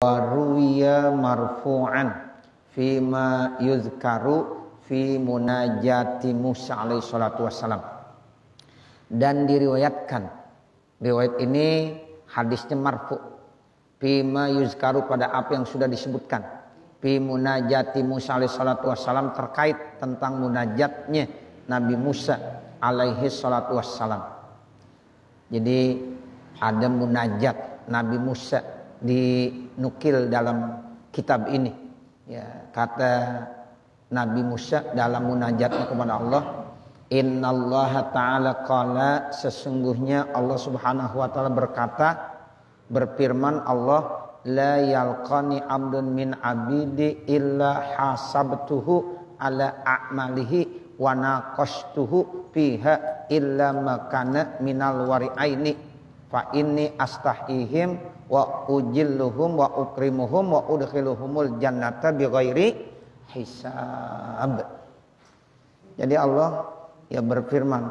Waruya marfu'an fima yuzkaru fi munajati Musa alaihi salatu wassalam. Dan diriwayatkan, riwayat ini hadisnya marfu, fima yuzkaru pada apa yang sudah disebutkan, fi munajati Musa alaihi salatu wassalam, terkait tentang munajatnya Nabi Musa alaihi salatu wassalam. Jadi ada munajat Nabi Musa dinukil dalam kitab ini, ya, kata Nabi Musa dalam munajatnya kepada Allah, innallaha ta'ala qala, sesungguhnya Allah subhanahu wa ta'ala berkata, berfirman Allah, la yalqani abdun min abidi illa hasabtuhu ala a'malihi wa naqastuhu fiha illa makana minal wari'aini fa inni astahihim wa ujilluhum wa ukrimuhum wa udkhiluhumul jannata bighairi hisab. Jadi Allah ya berfirman,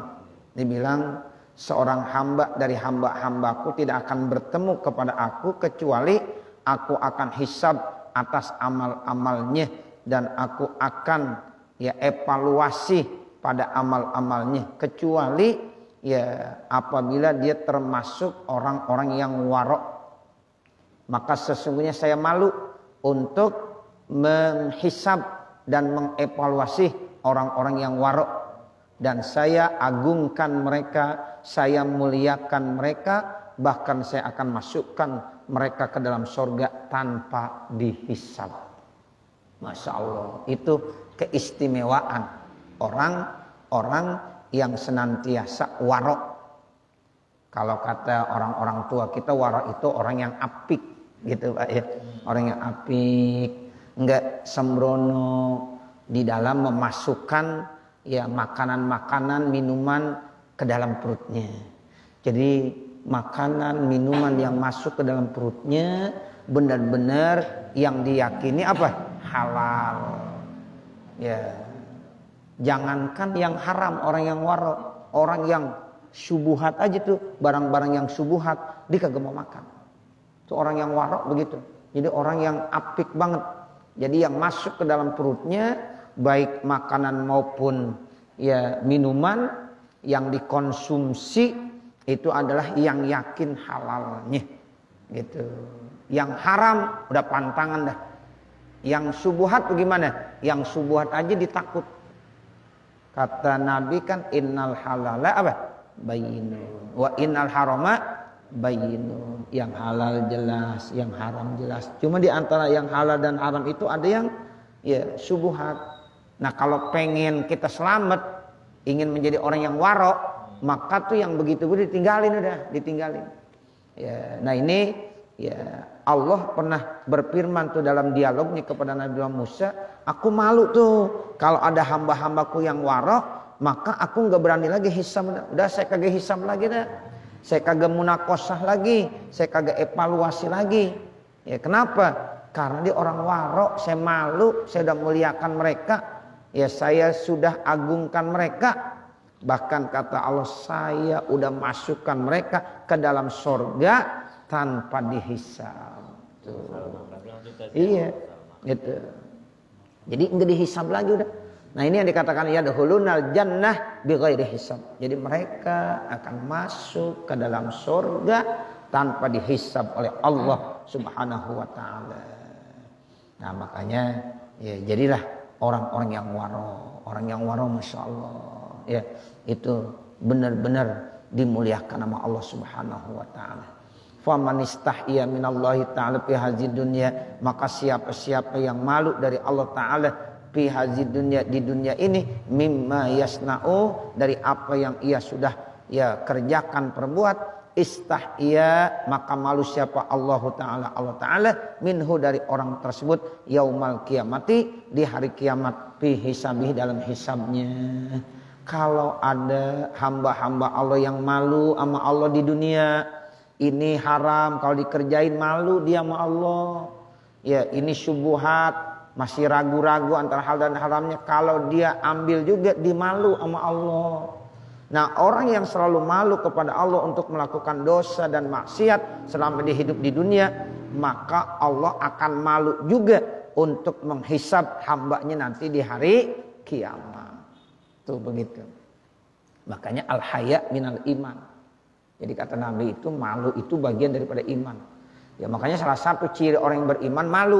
dibilang seorang hamba dari hamba-hambaku tidak akan bertemu kepada aku kecuali aku akan hisab atas amal-amalnya dan aku akan ya evaluasi pada amal-amalnya, kecuali ya apabila dia termasuk orang-orang yang warok, maka sesungguhnya saya malu untuk menghisab dan mengevaluasi orang-orang yang warok, dan saya agungkan mereka, saya muliakan mereka, bahkan saya akan masukkan mereka ke dalam surga tanpa dihisab. Masya Allah, itu keistimewaan orang-orang yang senantiasa warok. Kalau kata orang-orang tua kita, warok itu orang yang apik, gitu Pak ya. Orang yang apik, enggak sembrono di dalam memasukkan ya makanan-makanan, minuman ke dalam perutnya. Jadi makanan, minuman yang masuk ke dalam perutnya benar-benar yang diyakini apa? Halal. Ya. Jangankan yang haram, orang yang warok, orang yang subuhat aja tuh, barang-barang yang subuhat dia kagak mau makan. Itu orang yang warok begitu. Jadi orang yang apik banget. Jadi yang masuk ke dalam perutnya baik makanan maupun ya minuman yang dikonsumsi itu adalah yang yakin halalnya. Gitu. Yang haram udah pantangan dah. Yang subuhat bagaimana? Yang subuhat aja ditakut. Kata Nabi kan innal halala apa? Bayyinun wa innal harama bayyinun. Yang halal jelas, yang haram jelas. Cuma di antara yang halal dan haram itu ada yang ya subuhat. Nah, kalau pengen kita selamat, ingin menjadi orang yang warok, maka tuh yang begitu ditinggalin, udah ditinggalin. Ya, nah ini ya Allah pernah berfirman tuh dalam dialognya kepada Nabi Musa, aku malu tuh kalau ada hamba-hambaku yang warok, maka aku nggak berani lagi hisab. Udah saya kagak hisab lagi dah. Saya kagak munakosah lagi, saya kagak evaluasi lagi. Ya kenapa? Karena dia orang warok, saya malu, saya udah muliakan mereka, ya saya sudah agungkan mereka. Bahkan kata Allah, saya udah masukkan mereka ke dalam surga tanpa dihisab. Tuh. Iya, gitu. Jadi enggak dihisab lagi udah. Nah ini yang dikatakan ya dahulunal jannah bighairi hisab. Jadi mereka akan masuk ke dalam surga tanpa dihisab oleh Allah Subhanahu wa taala. Nah makanya ya jadilah orang-orang yang waro, orang yang waro masya Allah. Ya itu benar-benar dimuliakan nama Allah Subhanahu wa taala. Faman istahya minallahi ta'ala fi hadzid dunya, maka siapa-siapa yang malu dari Allah taala fi hadzid dunya, di dunia ini, mimma yasna'u, dari apa yang ia sudah ya kerjakan perbuat, istahya maka malu siapa Allah taala minhu dari orang tersebut yaumal kiamati, di hari kiamat, fi hisabih dalam hisabnya. Kalau ada hamba-hamba Allah yang malu sama Allah di dunia, ini haram kalau dikerjain malu dia sama Allah. Ya ini syubhat, masih ragu-ragu antara hal dan haramnya, kalau dia ambil juga dimalu sama Allah. Nah orang yang selalu malu kepada Allah untuk melakukan dosa dan maksiat selama dia hidup di dunia, maka Allah akan malu juga untuk menghisab hambanya nanti di hari kiamat. Tuh begitu. Makanya al-haya minal iman. Jadi kata Nabi itu malu itu bagian daripada iman. Ya makanya salah satu ciri orang yang beriman malu.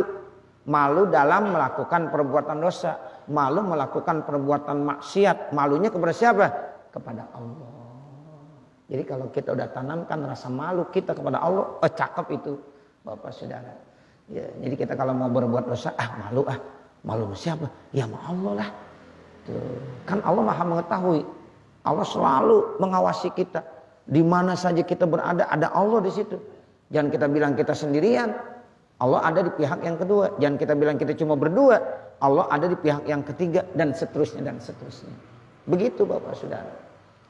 Malu dalam melakukan perbuatan dosa. Malu melakukan perbuatan maksiat. Malunya kepada siapa? Kepada Allah. Jadi kalau kita udah tanamkan rasa malu kita kepada Allah, cakep itu Bapak Saudara. Ya, jadi kita kalau mau berbuat dosa, malu sama siapa? Ya sama Allah lah. Tuh. Kan Allah Maha mengetahui. Allah selalu mengawasi kita. Di mana saja kita berada, ada Allah di situ. Jangan kita bilang kita sendirian. Allah ada di pihak yang kedua. Jangan kita bilang kita cuma berdua. Allah ada di pihak yang ketiga dan seterusnya dan seterusnya. Begitu Bapak Saudara.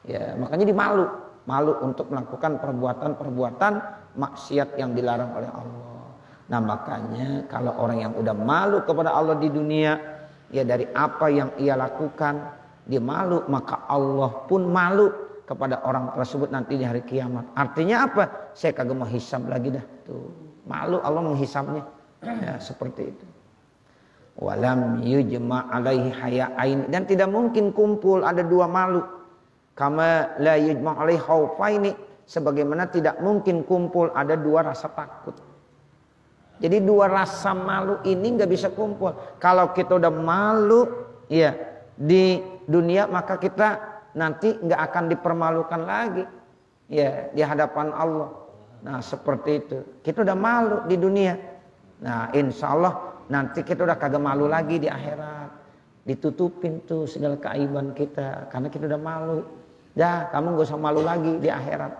Ya, makanya dimalu. Malu untuk melakukan perbuatan-perbuatan maksiat yang dilarang oleh Allah. Nah makanya kalau orang yang udah malu kepada Allah di dunia, ya dari apa yang ia lakukan, dia malu, maka Allah pun malu kepada orang tersebut nanti di hari kiamat. Artinya apa? Saya kagak mau hisab lagi dah. Tuh, malu Allah menghisabnya. Ya, seperti itu. Walam yujma alaihi haya'ain, dan tidak mungkin kumpul ada dua malu. Kama la yujma alaihi khaufaini, sebagaimana tidak mungkin kumpul ada dua rasa takut. Jadi dua rasa malu ini nggak bisa kumpul. Kalau kita udah malu ya di dunia, maka kita nanti nggak akan dipermalukan lagi ya di hadapan Allah. Nah seperti itu. Kita udah malu di dunia. Nah insya Allah nanti kita udah kagak malu lagi di akhirat. Ditutupin tuh segala keaiban kita karena kita udah malu. Dah kamu gak usah malu lagi di akhirat.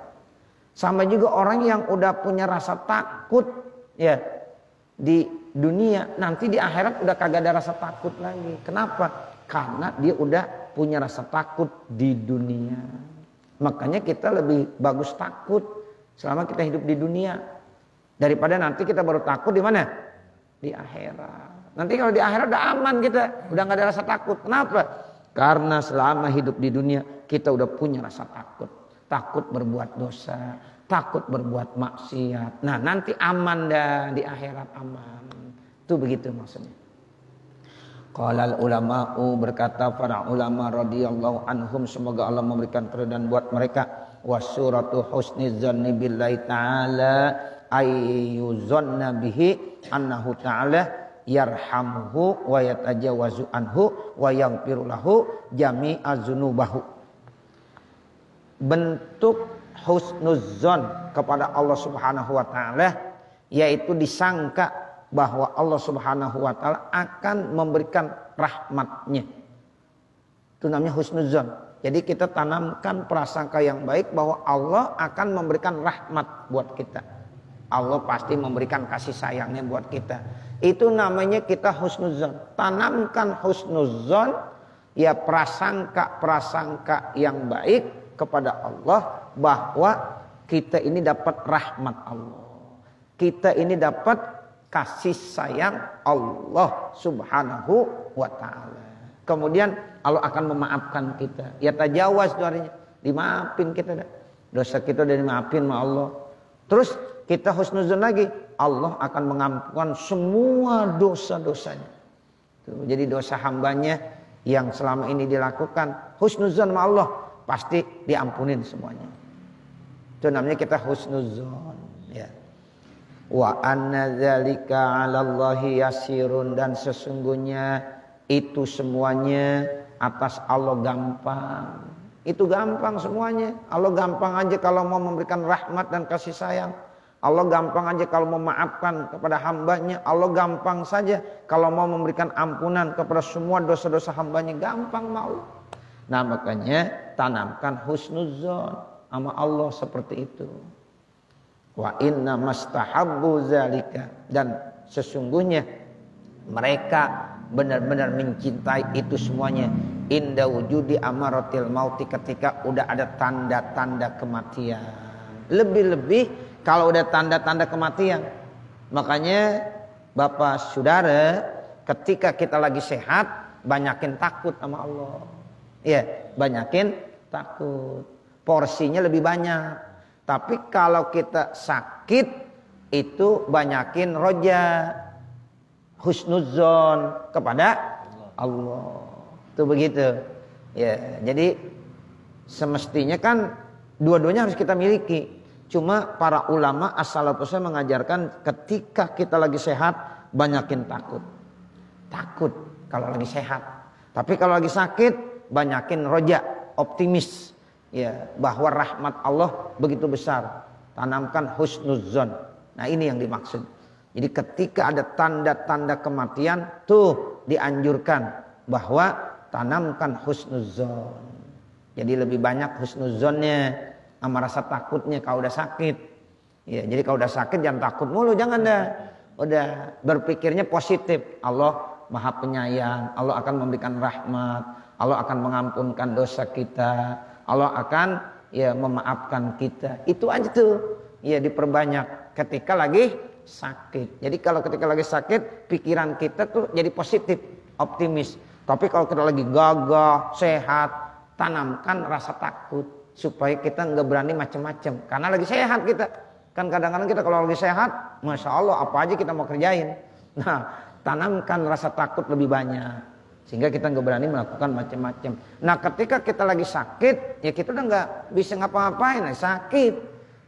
Sama juga orang yang udah punya rasa takut ya di dunia, nanti di akhirat udah kagak ada rasa takut lagi. Kenapa? Karena dia udah punya rasa takut di dunia. Makanya kita lebih bagus takut selama kita hidup di dunia daripada nanti kita baru takut di mana? Di akhirat. Nanti kalau di akhirat udah aman kita, udah gak ada rasa takut. Kenapa? Karena selama hidup di dunia kita udah punya rasa takut. Takut berbuat dosa, takut berbuat maksiat. Nah nanti aman dah di akhirat, aman. Itu begitu maksudnya. Qalal ulama'u, berkata para ulama radhiyallahu anhum, semoga Allah memberikan keridhaan buat mereka. Wasuratu husni dzanni billahi ta'ala ayyuzanna bihi annahu ta'ala yarhamuhu wa yatajawazu anhu wa yaghfiru lahu jami'a dzunubahu. Bentuk husnudzon kepada Allah Subhanahu wa taala yaitu disangka bahwa Allah Subhanahu wa taala akan memberikan rahmatnya. Itu namanya husnudzon. Jadi kita tanamkan prasangka yang baik bahwa Allah akan memberikan rahmat buat kita. Allah pasti memberikan kasih sayangnya buat kita. Itu namanya kita husnudzon. Tanamkan husnudzon, ya prasangka-prasangka yang baik kepada Allah bahwa kita ini dapat rahmat Allah. Kita ini dapat kasih sayang Allah Subhanahu wa taala. Kemudian Allah akan memaafkan kita. Ya tajawaz itu artinya dimaafin kita dah. Dosa kita udah dimaafin sama Allah. Terus kita husnudzon lagi, Allah akan mengampunkan semua dosa-dosanya. Tuh, jadi dosa hambanya yang selama ini dilakukan, husnudzon sama Allah, pasti diampunin semuanya. Itu namanya kita husnudzon. Ya. Wa anna dzalika 'alallahi yasirun, dan sesungguhnya itu semuanya atas Allah gampang. Itu gampang semuanya. Allah gampang aja kalau mau memberikan rahmat dan kasih sayang. Allah gampang aja kalau memaafkan kepada hambanya. Allah gampang saja kalau mau memberikan ampunan kepada semua dosa-dosa hambanya. Gampang mau. Nah makanya tanamkan husnudzon sama Allah seperti itu. Wa inna mastahabbu zalika, dan sesungguhnya mereka benar-benar mencintai itu semuanya inda wujudi amaratil mauti, ketika udah ada tanda-tanda kematian. Lebih-lebih kalau udah tanda-tanda kematian. Makanya Bapak Saudara, ketika kita lagi sehat, banyakin takut sama Allah. Ya, banyakin takut. Porsinya lebih banyak. Tapi kalau kita sakit, itu banyakin roja, husnuzon kepada Allah. Itu begitu. Ya, jadi semestinya kan dua-duanya harus kita miliki. Cuma para ulama as-salafus mengajarkan ketika kita lagi sehat banyakin takut. Takut kalau lagi sehat. Tapi kalau lagi sakit banyakin roja, optimis. Ya, bahwa rahmat Allah begitu besar. Tanamkan husnuzon. Nah, ini yang dimaksud. Jadi ketika ada tanda-tanda kematian tuh dianjurkan bahwa tanamkan husnuzon. Jadi lebih banyak husnuzonnya sama rasa takutnya kalau udah sakit. Ya, jadi kalau udah sakit jangan takut mulu, jangan dah. Udah berpikirnya positif. Allah Maha Penyayang, Allah akan memberikan rahmat, Allah akan mengampunkan dosa kita, Allah akan ya memaafkan kita. Itu aja tuh. Ya diperbanyak ketika lagi sakit. Jadi kalau ketika lagi sakit pikiran kita tuh jadi positif, optimis. Tapi kalau kita lagi gagah, sehat, tanamkan rasa takut supaya kita nggak berani macam-macam. Karena lagi sehat kita. Kan kadang-kadang kita kalau lagi sehat, masya Allah apa aja kita mau kerjain. Nah, tanamkan rasa takut lebih banyak sehingga kita nggak berani melakukan macam-macam. Nah, ketika kita lagi sakit, ya kita udah nggak bisa ngapa-ngapain, sakit.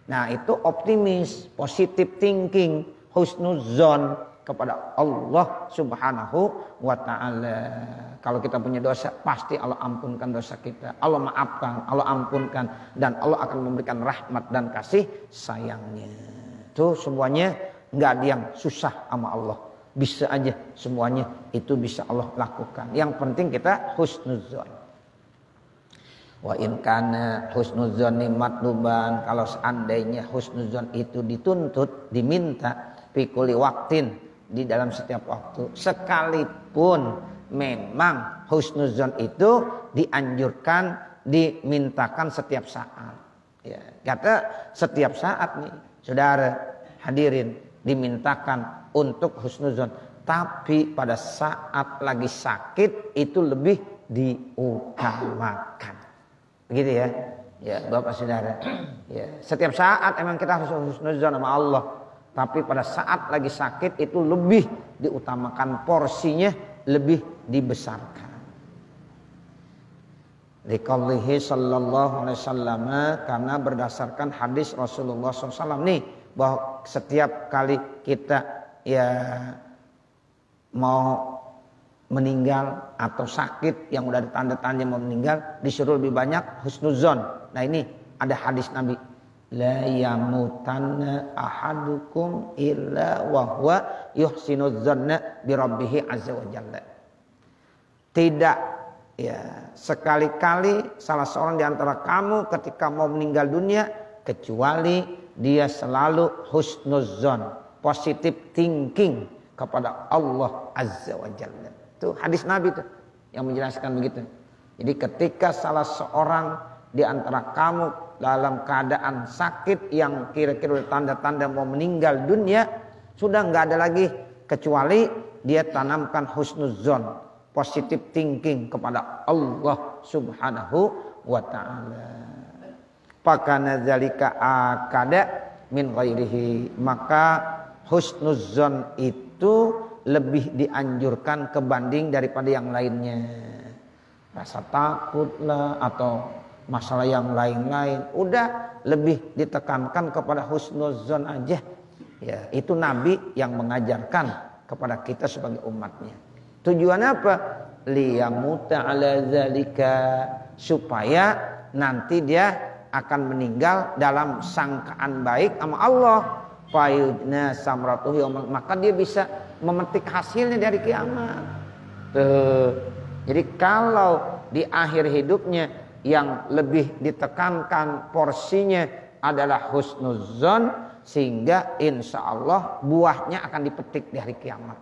Nah, itu optimis, positive thinking, husnuzon kepada Allah Subhanahu wa ta'ala. Kalau kita punya dosa, pasti Allah ampunkan dosa kita. Allah maafkan, Allah ampunkan, dan Allah akan memberikan rahmat dan kasih sayangnya. Itu semuanya nggak ada yang susah sama Allah. Bisa aja semuanya itu bisa Allah lakukan. Yang penting kita husnuzon. Wa in kana husnuzoni matluban, kalau seandainya husnuzon itu dituntut, diminta fi kulli waktin, di dalam setiap waktu, sekalipun memang husnuzon itu dianjurkan, dimintakan setiap saat. Ya, kata setiap saat nih, saudara hadirin, dimintakan untuk husnuzon. Tapi pada saat lagi sakit itu lebih diutamakan. Begitu ya. Ya, Bapak Saudara. Ya, setiap saat emang kita harus husnuzon sama Allah. Tapi pada saat lagi sakit itu lebih diutamakan, porsinya lebih dibesarkan. Liqaulihi sallallahu alaihi wasallam, karena berdasarkan hadis Rasulullah SAW nih, bahwa setiap kali kita ya mau meninggal atau sakit yang udah ada tanda-tanda mau meninggal, disuruh lebih banyak husnuzon. Nah, ini ada hadis Nabi, la yamutanna ahadukum illa wa huwa yuhsinuzzanna bi rabbih azza wa jalla. Tidak ya sekali-kali salah seorang di antara kamu ketika mau meninggal dunia kecuali dia selalu husnuzzon, positive thinking kepada Allah azza wa jalla. Itu hadis Nabi tuh yang menjelaskan begitu. Jadi ketika salah seorang di antara kamu dalam keadaan sakit yang kira-kira tanda-tanda mau meninggal dunia, sudah nggak ada lagi kecuali dia tanamkan husnuzon, positive thinking kepada Allah Subhanahu wa ta'ala. Pakana zalika akada min ghairihi, maka husnuzon itu lebih dianjurkan kebanding daripada yang lainnya. Rasa takut lah atau masalah yang lain-lain, udah lebih ditekankan kepada husnuzon aja. Ya, itu Nabi yang mengajarkan kepada kita sebagai umatnya. Tujuannya apa? Liyamuta ala zalika, supaya nanti dia akan meninggal dalam sangkaan baik sama Allah. Fayudna samratuhu, maka dia bisa memetik hasilnya dari kiamat. Jadi kalau di akhir hidupnya yang lebih ditekankan porsinya adalah husnuzon, sehingga insya Allah buahnya akan dipetik di hari kiamat.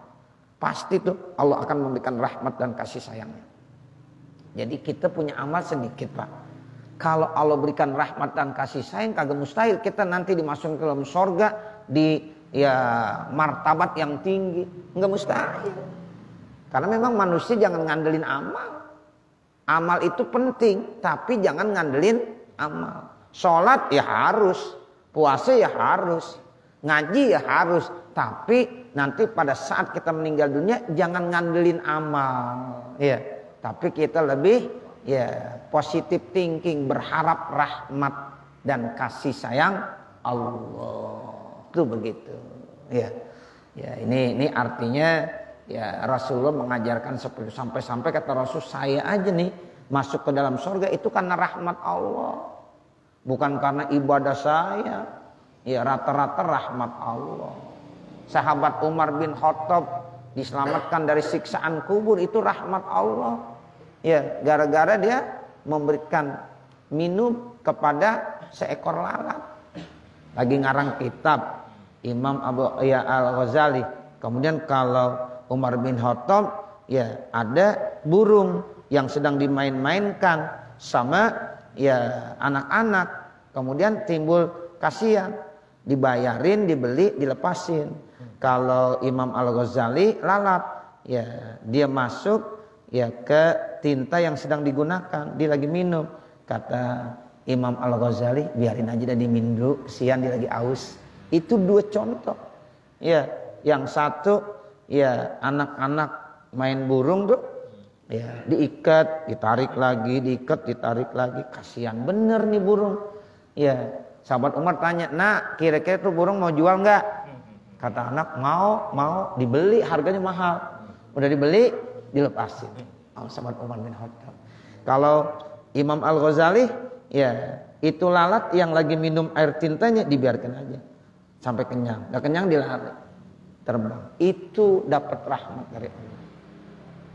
Pasti tuh Allah akan memberikan rahmat dan kasih sayangnya. Jadi kita punya amal sedikit, Pak. Kalau Allah berikan rahmat dan kasih sayang, kagak mustahil kita nanti dimasukkan ke dalam sorga di ya martabat yang tinggi, nggak mustahil. Karena memang manusia jangan ngandelin amal. Amal itu penting, tapi jangan ngandelin amal. Sholat ya harus, puasa ya harus. Ngaji ya harus, tapi nanti pada saat kita meninggal dunia jangan ngandelin amal, ya. Tapi kita lebih ya positive thinking, berharap rahmat dan kasih sayang Allah. Itu begitu. Ya. Ya, ini artinya ya Rasulullah mengajarkan seperti sampai-sampai kata Rasul, saya aja nih masuk ke dalam surga itu karena rahmat Allah. Bukan karena ibadah saya. Ya rata-rata rahmat Allah. Sahabat Umar bin Khattab diselamatkan dari siksaan kubur itu rahmat Allah. Ya, gara-gara dia memberikan minum kepada seekor lalat. Lagi ngarang kitab Imam Abu ya Al-Ghazali. Kemudian kalau Umar bin Khattab ya ada burung yang sedang dimain-mainkan sama ya anak-anak. Kemudian timbul kasihan. Dibayarin, dibeli, dilepasin. Kalau Imam Al-Ghazali lalat, ya dia masuk ya ke tinta yang sedang digunakan, dia lagi minum. Kata Imam Al-Ghazali, biarin aja dah diminum dulu, kesian dia lagi aus. Itu dua contoh. Ya, yang satu ya anak-anak main burung tuh, ya diikat, ditarik lagi, diikat, ditarik lagi, kasihan bener nih burung. Ya. Sahabat Umar tanya, nak kira-kira tuh burung mau jual nggak? Kata anak, mau, dibeli harganya mahal. Udah dibeli, dilepasin. Sahabat Umar bin Khattab. Kalau Imam Al-Ghazali, ya itu lalat yang lagi minum air tintanya dibiarkan aja sampai kenyang. Udah kenyang dilari, terbang. Itu dapat rahmat dari Allah.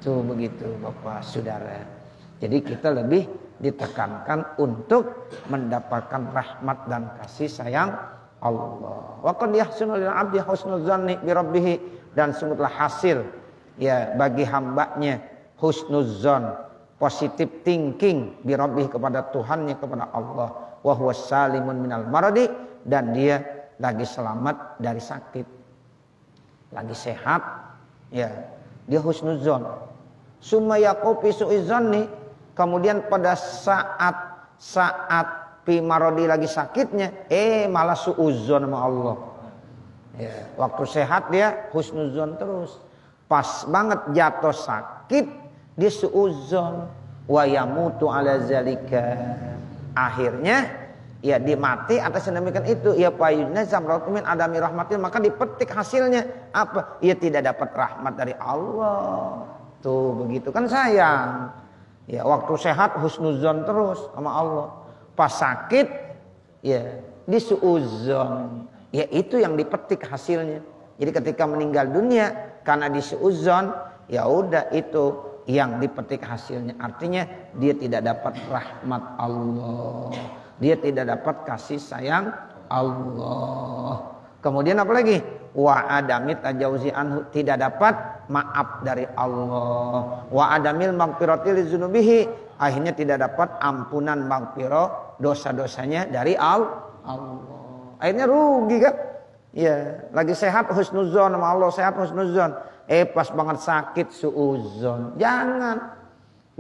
Tuh begitu Bapak Saudara. Jadi kita lebih ditekankan untuk mendapatkan rahmat dan kasih sayang Allah. Wa qad yahsunu lil 'abdi husnul dzanni bi rabbih, dan sungguhlah hasil ya bagi hambanya husnuzon, positive thinking bi rabbih kepada Tuhannya, kepada Allah. Wa huwa salimun minal maradi, dan dia lagi selamat dari sakit. Lagi sehat ya, dia husnuzon. Summa yaqufi su'izzanni, kemudian pada saat fi marodi lagi sakitnya, malah suuzon sama Allah. Ya, waktu sehat dia husnuzon terus. Pas banget jatuh sakit dia suuzon, wa yamutu ala zalika. Akhirnya ya dia mati atas demikian itu. Ya payunna zamratu min adami rahmatin, maka dipetik hasilnya apa? Ia tidak dapat rahmat dari Allah. Tuh begitu kan sayang. Ya waktu sehat husnuzon terus sama Allah. Pas sakit ya disuuzon. Ya itu yang dipetik hasilnya. Jadi ketika meninggal dunia karena disuuzon, ya udah itu yang dipetik hasilnya. Artinya dia tidak dapat rahmat Allah. Dia tidak dapat kasih sayang Allah. Kemudian apa lagi? Wa adamit tajawuzi anhu, tidak dapat maaf dari Allah. Wa adamil maghfirati lizunubihi, akhirnya tidak dapat ampunan maghfirah dosa-dosanya dari Allah. Akhirnya rugi kan? Ya, lagi sehat husnuzon sama Allah, sehat husnuzon. Pas banget sakit suuzon. Jangan.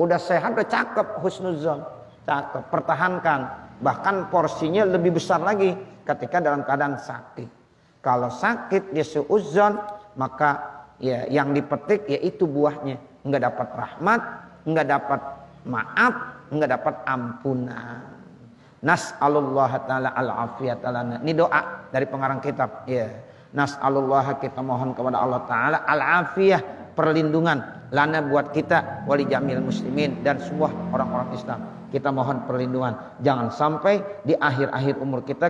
Udah sehat udah cakep husnuzon. Cakep, pertahankan. Bahkan porsinya lebih besar lagi ketika dalam keadaan sakit. Kalau sakit dia suuzon, maka ya yang dipetik yaitu buahnya. Enggak dapat rahmat, enggak dapat maaf, enggak dapat ampunan. Nas'alullah ta'ala al-afiyat lana. Ini doa dari pengarang kitab. Ya. Nas'alullah, kita mohon kepada Allah Ta'ala al-afiyah, perlindungan lana buat kita, wali jamil muslimin, dan semua orang-orang Islam. Kita mohon perlindungan, jangan sampai di akhir-akhir umur kita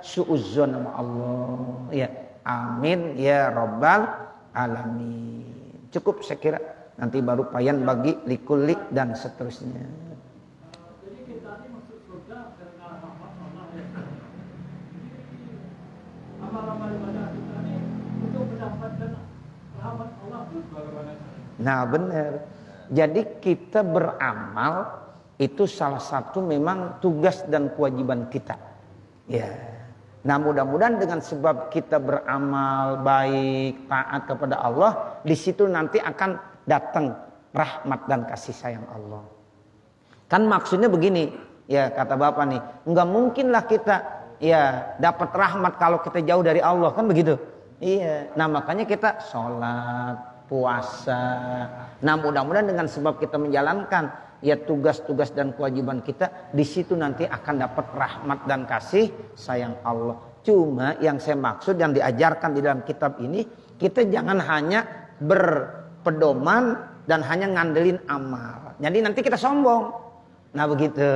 suudzon sama Allah. Ya, amin ya rabbal alamin. Cukup saya kira, nanti baru payan bagi likulli dan seterusnya. Jadi kita ini masuk surga karena rahmat Allah ya. Amal-amal ibadah kita ini untuk mendapatkan rahmat Allah itu bagaimana? Nah benar. Jadi kita beramal itu salah satu memang tugas dan kewajiban kita. Ya. Nah mudah-mudahan dengan sebab kita beramal baik, taat kepada Allah, di situ nanti akan datang rahmat dan kasih sayang Allah. Kan maksudnya begini, ya kata Bapak nih, enggak mungkinlah kita ya dapat rahmat kalau kita jauh dari Allah, kan begitu? Iya. Nah, makanya kita sholat, puasa. Nah, mudah-mudahan dengan sebab kita menjalankan ya tugas-tugas dan kewajiban kita, di situ nanti akan dapat rahmat dan kasih sayang Allah. Cuma yang saya maksud yang diajarkan di dalam kitab ini, kita jangan hanya berpedoman dan hanya ngandelin amal. Jadi nanti kita sombong. Nah, begitu,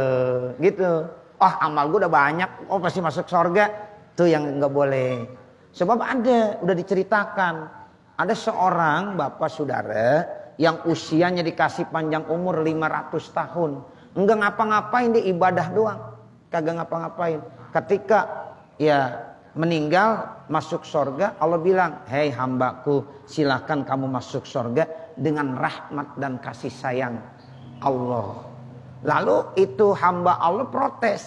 gitu. Oh, amal gue udah banyak, oh pasti masuk surga. Itu yang nggak boleh. Sebab udah diceritakan. Ada seorang bapak saudara yang usianya dikasih panjang umur 500 tahun. Enggak ngapa-ngapain, dia ibadah doang. Kagak ngapa-ngapain. Ketika ya meninggal masuk surga, Allah bilang, "Hei hambaku, silakan kamu masuk surga dengan rahmat dan kasih sayang Allah." Lalu itu hamba Allah protes.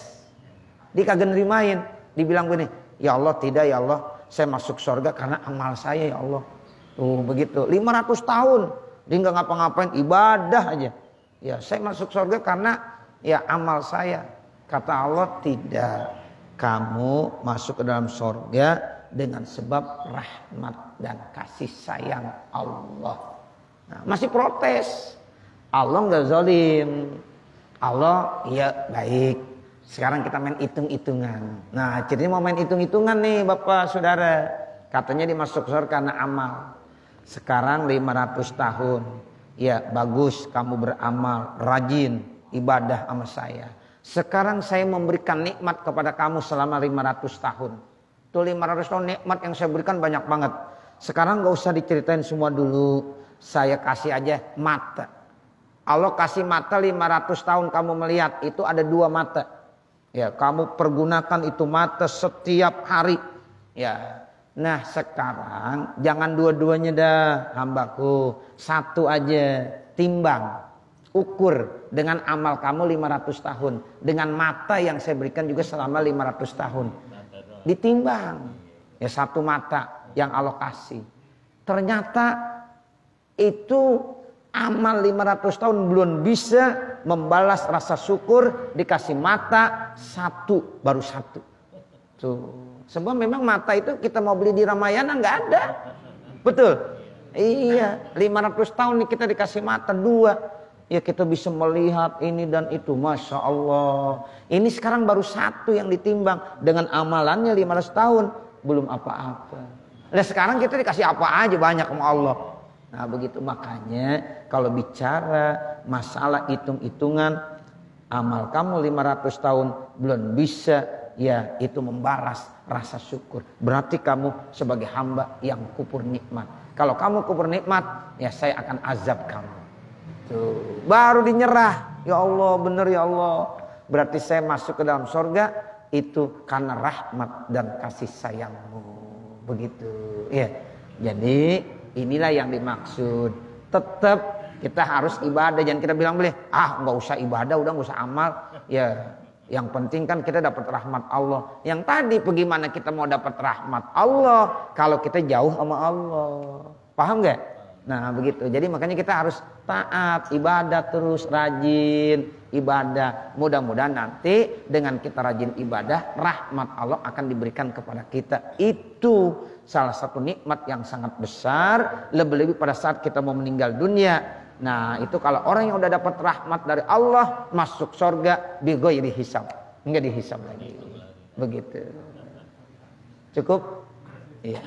Dia kagak nerimain. Dibilang gini, "Ya Allah, tidak ya Allah. Saya masuk surga karena amal saya ya Allah." Tuh begitu. 500 tahun dia nggak ngapa-ngapain, ibadah aja. Ya, saya masuk surga karena ya amal saya. Kata Allah, "Tidak. Kamu masuk ke dalam surga dengan sebab rahmat dan kasih sayang Allah." Nah, masih protes. Allah nggak zalim. Allah ya baik. Sekarang kita main hitung-hitungan. Nah, ceritanya mau main hitung-hitungan nih Bapak Saudara. Katanya dimasuk surga karena amal. Sekarang 500 tahun. Ya bagus kamu beramal, rajin ibadah sama saya. Sekarang saya memberikan nikmat kepada kamu selama 500 tahun. Tuh 500 tahun nikmat yang saya berikan banyak banget. Sekarang gak usah diceritain semua dulu. Saya kasih aja mata. Allah kasih mata 500 tahun kamu melihat. Itu ada 2 mata. Ya, kamu pergunakan itu mata setiap hari. Ya. Nah, sekarang jangan dua-duanya dah, hambaku. 1 aja, timbang. Ukur dengan amal kamu 500 tahun. Dengan mata yang saya berikan juga selama 500 tahun. Ditimbang. Ya, 1 mata yang Allah kasih. Ternyata itu amal 500 tahun belum bisa membalas rasa syukur. Dikasih mata 1, baru 1. Tuh. Sebab memang mata itu kita mau beli di Ramayana nggak ada. Betul? Iya, 500 tahun nih kita dikasih mata 2. Ya kita bisa melihat ini dan itu. Masya Allah. Ini sekarang baru 1 yang ditimbang. Dengan amalannya 500 tahun. Belum apa-apa. Nah sekarang kita dikasih apa aja banyak sama Allah. Nah begitu makanya kalau bicara masalah hitung-hitungan. Amal kamu 500 tahun belum bisa. Ya itu membalas rasa syukur. Berarti kamu sebagai hamba yang kufur nikmat. Kalau kamu kufur nikmat, ya saya akan azab kamu. Tuh, baru dinyerah. Ya Allah, benar ya Allah. Berarti saya masuk ke dalam surga itu karena rahmat dan kasih sayangmu. Begitu. Ya. Jadi inilah yang dimaksud. Tetap kita harus ibadah. Jangan kita bilang boleh, nggak usah ibadah, udah nggak usah amal. Ya. Yang penting kan kita dapat rahmat Allah. Yang tadi bagaimana kita mau dapat rahmat Allah kalau kita jauh sama Allah. Paham gak? Nah begitu. Jadi makanya kita harus taat, ibadah terus, rajin ibadah. Mudah-mudahan nanti dengan kita rajin ibadah, rahmat Allah akan diberikan kepada kita. Itu salah satu nikmat yang sangat besar. Lebih-lebih pada saat kita mau meninggal dunia. Nah itu kalau orang yang udah dapat rahmat dari Allah masuk surga bighairi hisab, enggak dihisab lagi. Begitu. Cukup? Iya.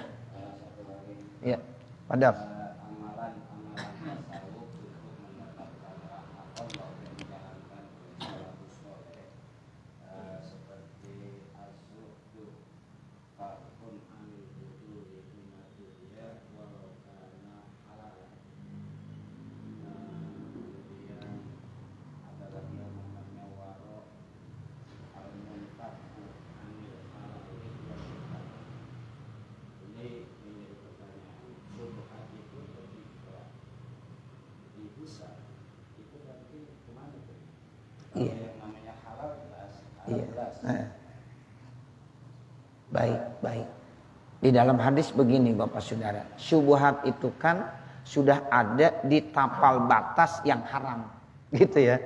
Iya. Padahal. Baik. Di dalam hadis begini Bapak Saudara, syubhat itu kan sudah ada di tapal batas yang haram. Gitu ya.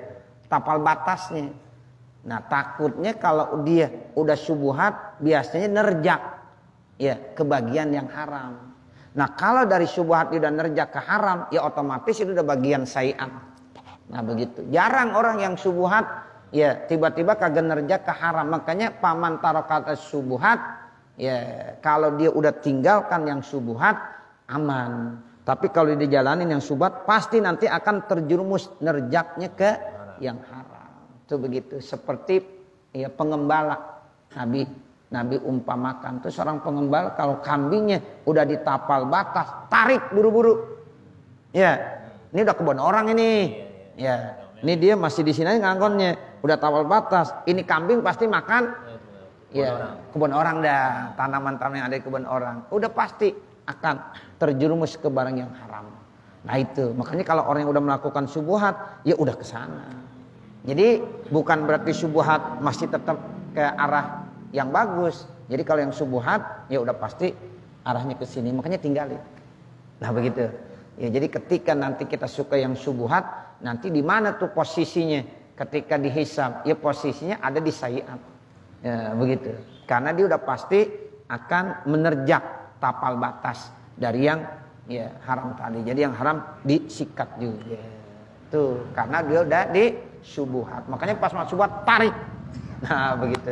Tapal batasnya. Nah, takutnya kalau dia udah syubhat biasanya nerjak ya ke bagian yang haram. Nah, kalau dari syubhat dia udah nerjak ke haram, ya otomatis itu udah bagian sayi'at. Nah, begitu. Jarang orang yang syubhat ya tiba-tiba kagak nerjak ke haram. Makanya paman tarokat syubhat ya kalau dia udah tinggalkan yang syubhat aman. Tapi kalau dia jalanin yang syubhat pasti nanti akan terjerumus nerjaknya ke yang haram. Itu begitu. Seperti ya pengembala. Nabi umpamakan tuh seorang pengembala kalau kambingnya udah ditapal batas, tarik buru-buru. Ya, ini udah kebun orang ini. Ya, ini dia masih di sini nganggonnya, udah tapal batas. Ini kambing pasti makan. Ya, kebun orang dah, tanaman-tanaman yang ada di kebun orang. Udah pasti akan terjerumus ke barang yang haram. Nah itu, makanya kalau orang yang udah melakukan syubhat, ya udah ke sana. Jadi bukan berarti syubhat masih tetap ke arah yang bagus. Jadi kalau yang syubhat ya udah pasti arahnya ke sini, makanya tinggalin. Nah begitu. Ya jadi ketika nanti kita suka yang syubhat, nanti di mana tuh posisinya ketika dihisab? Ya posisinya ada di sayi'at. Ya begitu. Karena dia udah pasti akan menerjak tapal batas dari yang ya haram tadi. Jadi yang haram disikat juga. Tuh, karena dia udah di syubhat. Makanya pas masuk syubhat tarik. Nah begitu.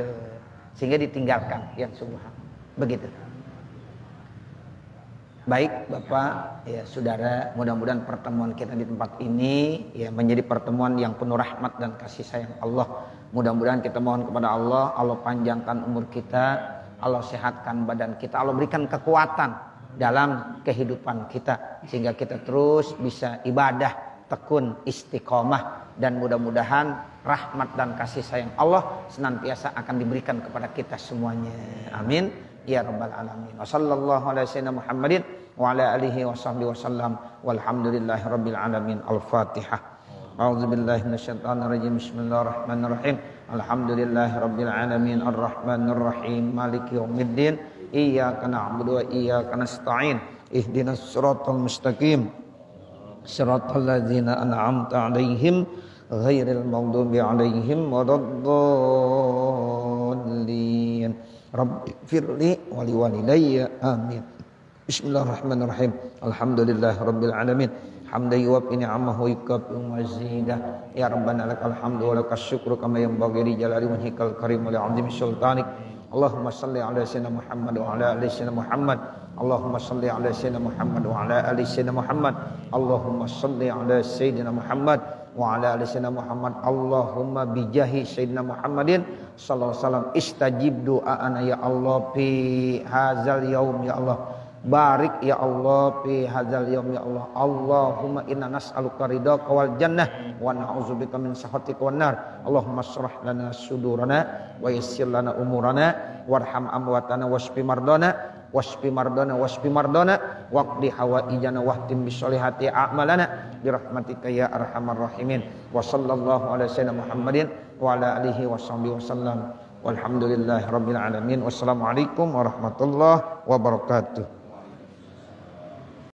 Sehingga ditinggalkan yang syubhat. Begitu. Baik Bapak, ya Saudara, mudah-mudahan pertemuan kita di tempat ini ya menjadi pertemuan yang penuh rahmat dan kasih sayang Allah. Mudah-mudahan kita mohon kepada Allah, Allah panjangkan umur kita, Allah sehatkan badan kita, Allah berikan kekuatan dalam kehidupan kita sehingga kita terus bisa ibadah, tekun, istiqomah, dan mudah-mudahan rahmat dan kasih sayang Allah senantiasa akan diberikan kepada kita semuanya. Amin ya rabbal alamin. Wassallallahu ala sayyidina Muhammadin wa ala alihi washabbihi wasallam walhamdulillahi rabbil alamin. Al-Fatihah. A'udzubillahi minasyaitonir rajim. Bismillahirrahmanirrahim. Alhamdulillahi rabbil alamin arrahmanir rahim maliki yaumiddin. Iyyaka na'budu wa iyyaka nasta'in. Ihdinas siratal mustaqim. Siratal ladzina an'amta 'alaihim ghairil maghdubi 'alaihim waladdallin. Rabbighfirli wa liwalidayya amin. Bismillahirrahmanirrahim. Alhamdulillahirabbil alamin. Hamdan yuwaffi ni'amahu yukafi mazidah. Ya rabbana lakal hamdu wa lakas syukru kama yanbaghi li jalali wajhikal karim wa li 'azimi sultanik. Allahumma salli ala sayyidina Muhammad wa ala ali sayyidina Muhammad. Allahumma salli ala sayyidina Muhammad wa ala ali sayyidina Muhammad. Allahumma salli ala sayyidina Muhammad wa ala ali sayyidina Muhammad. Allahumma bijahi sayyidina Muhammadin sallallahu alaihi wasallam istajib doa'ana ya Allah fi hadzal yaum ya Allah. Barik ya Allah fi hadzal yaum ya Allah. Allahumma inna nas'aluka ridhaka wal jannah wa na'udzubika min sakhatika wan nar. Allahumma shrah lana sudurana wa yassir lana umurana warham amwatana washfi mardana washfi mardana waqdi hawaijana wahtim bisolihati a'malana birahmatika ya arhamar rahimin. Wa sallallahu ala sayyidina Muhammadin wa ala alihi washabbihi wasallam walhamdulillahi rabbil alamin. Wassalamualaikum warahmatullahi wabarakatuh.